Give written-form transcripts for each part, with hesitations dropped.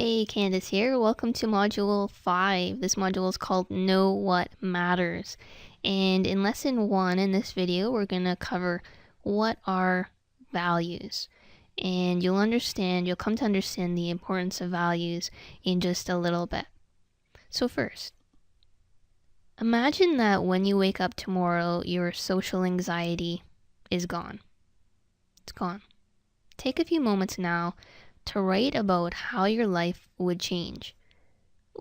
Hey, Candace here. Welcome to Module 5. This module is called Know What Matters. And in Lesson 1 in this video, we're going to cover what are values. And you'll come to understand the importance of values in just a little bit. So first, imagine that when you wake up tomorrow, your social anxiety is gone. It's gone. Take a few moments now to write about how your life would change.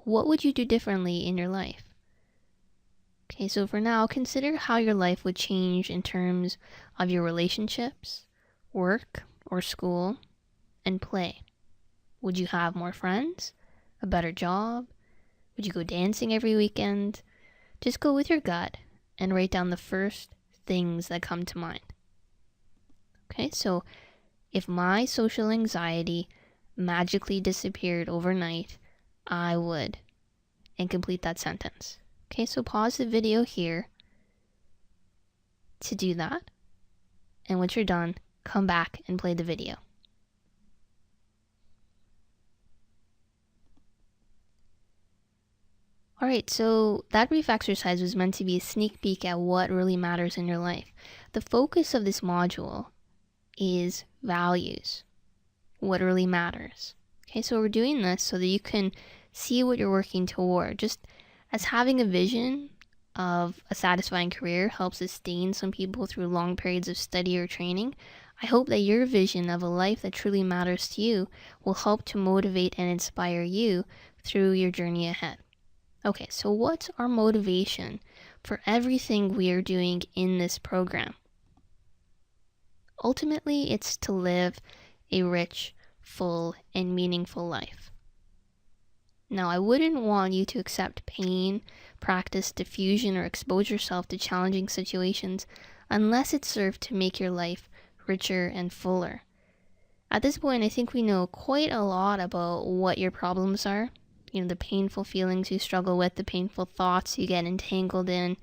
What would you do differently in your life? Okay, so for now, consider how your life would change in terms of your relationships, work or school, and play. Would you have more friends? A better job? Would you go dancing every weekend? Just go with your gut and write down the first things that come to mind. Okay, so if my social anxiety magically disappeared overnight, I would. And complete that sentence. Okay, so pause the video here to do that. And once you're done, come back and play the video. Alright, so that brief exercise was meant to be a sneak peek at what really matters in your life. The focus of this module is values, what really matters. Okay, so we're doing this so that you can see what you're working toward. Just as having a vision of a satisfying career helps sustain some people through long periods of study or training, I hope that your vision of a life that truly matters to you will help to motivate and inspire you through your journey ahead. Okay, so what's our motivation for everything we are doing in this program? Ultimately, it's to live a rich, full, and meaningful life. Now, I wouldn't want you to accept pain, practice diffusion, or expose yourself to challenging situations unless it served to make your life richer and fuller. At this point, I think we know quite a lot about what your problems are. The painful feelings you struggle with, the painful thoughts you get entangled in,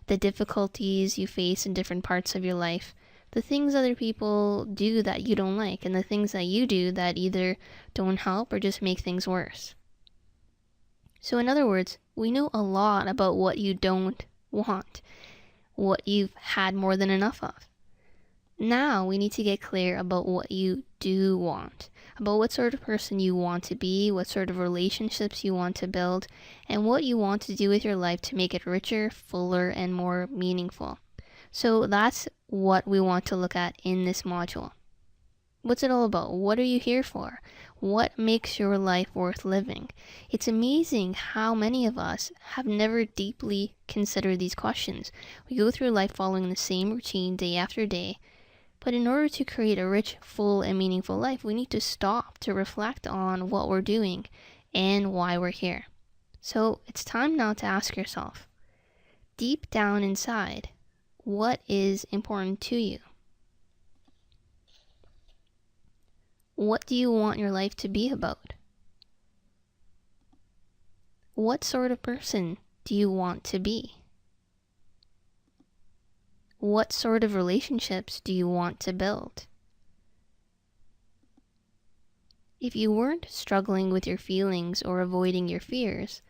the difficulties you face in different parts of your life, the things other people do that you don't like, and the things that you do that either don't help or just make things worse. So in other words, we know a lot about what you don't want, what you've had more than enough of. Now we need to get clear about what you do want, about what sort of person you want to be, what sort of relationships you want to build, and what you want to do with your life to make it richer, fuller, and more meaningful. So that's what we want to look at in this module. What's it all about? What are you here for? What makes your life worth living? It's amazing how many of us have never deeply considered these questions. We go through life following the same routine day after day, but in order to create a rich, full, and meaningful life, we need to stop to reflect on what we're doing and why we're here. So it's time now to ask yourself, deep down inside, what is important to you? What do you want your life to be about? What sort of person do you want to be? What sort of relationships do you want to build? If you weren't struggling with your feelings or avoiding your fears,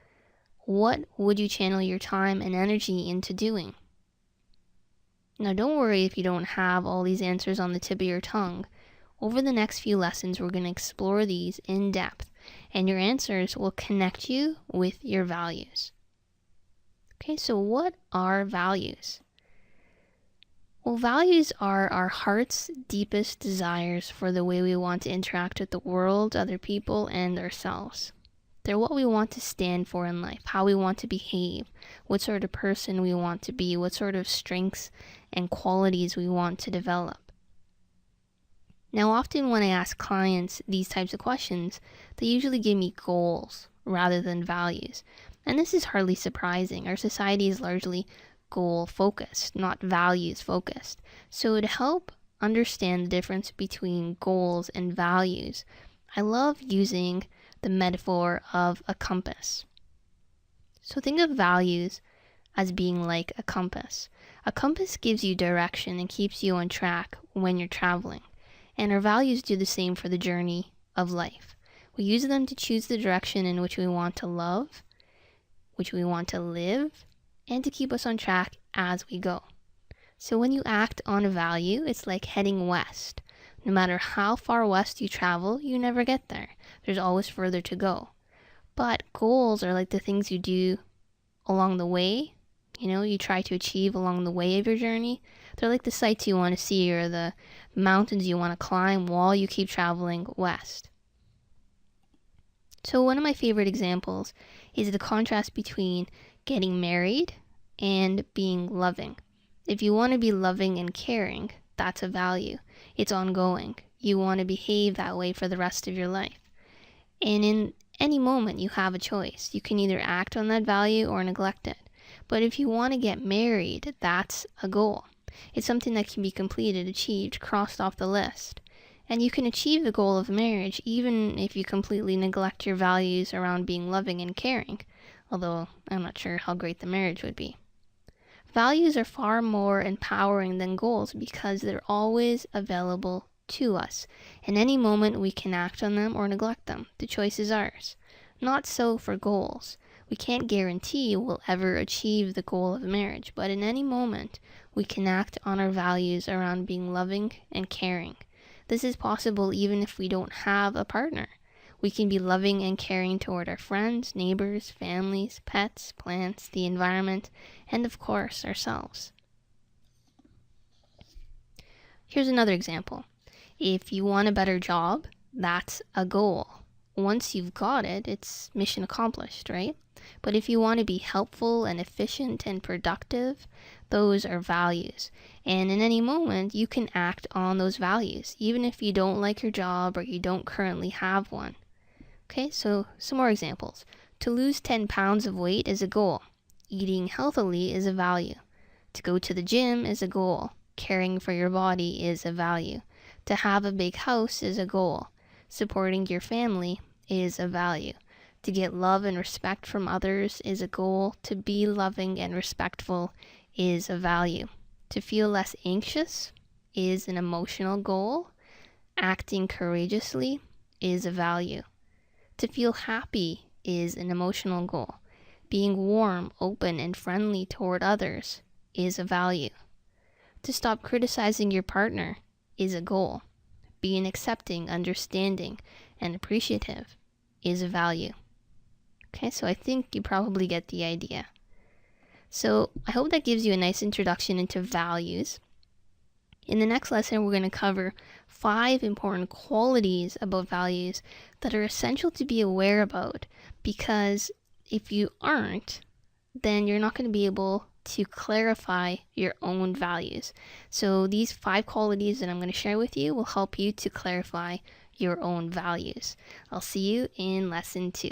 what would you channel your time and energy into doing? Now don't worry if you don't have all these answers on the tip of your tongue. Over the next few lessons, we're going to explore these in depth, and your answers will connect you with your values. Okay, so what are values? Well, values are our heart's deepest desires for the way we want to interact with the world, other people, and ourselves. They're what we want to stand for in life, how we want to behave, what sort of person we want to be, what sort of strengths and qualities we want to develop. Now, often when I ask clients these types of questions, they usually give me goals rather than values. And this is hardly surprising. Our society is largely goal-focused, not values-focused. So to help understand the difference between goals and values, I love using the metaphor of a compass. So think of values as being like a compass. A compass gives you direction and keeps you on track when you're traveling. And our values do the same for the journey of life. We use them to choose the direction in which we want to love, which we want to live, and to keep us on track as we go. So when you act on a value, it's like heading west. No matter how far west you travel, you never get there. There's always further to go. But goals are like the things you do along the way. You try to achieve along the way of your journey. They're like the sights you want to see or the mountains you want to climb while you keep traveling west. So one of my favorite examples is the contrast between getting married and being loving. If you want to be loving and caring, that's a value. It's ongoing. You want to behave that way for the rest of your life. And in any moment, you have a choice. You can either act on that value or neglect it. But if you want to get married, that's a goal. It's something that can be completed, achieved, crossed off the list. And you can achieve the goal of marriage even if you completely neglect your values around being loving and caring, although I'm not sure how great the marriage would be. Values are far more empowering than goals because they're always available to us. In any moment we can act on them or neglect them. The choice is ours. Not so for goals. We can't guarantee we'll ever achieve the goal of marriage, but in any moment we can act on our values around being loving and caring. This is possible even if we don't have a partner. We can be loving and caring toward our friends, neighbors, families, pets, plants, the environment, and of course, ourselves. Here's another example. If you want a better job, that's a goal. Once you've got it, it's mission accomplished, right? But if you want to be helpful and efficient and productive, those are values. And in any moment, you can act on those values, even if you don't like your job or you don't currently have one. Okay, so some more examples. To lose 10 pounds of weight is a goal. Eating healthily is a value. To go to the gym is a goal. Caring for your body is a value. To have a big house is a goal. Supporting your family is a value. To get love and respect from others is a goal. To be loving and respectful is a value. To feel less anxious is an emotional goal. Acting courageously is a value. To feel happy is an emotional goal. Being warm, open, and friendly toward others is a value. To stop criticizing your partner is a goal. Being accepting, understanding, and appreciative is a value. Okay, so I think you probably get the idea. So I hope that gives you a nice introduction into values. In the next lesson, we're going to cover 5 important qualities about values that are essential to be aware about, because if you aren't, then you're not going to be able to clarify your own values. So these 5 qualities that I'm going to share with you will help you to clarify your own values. I'll see you in lesson 2.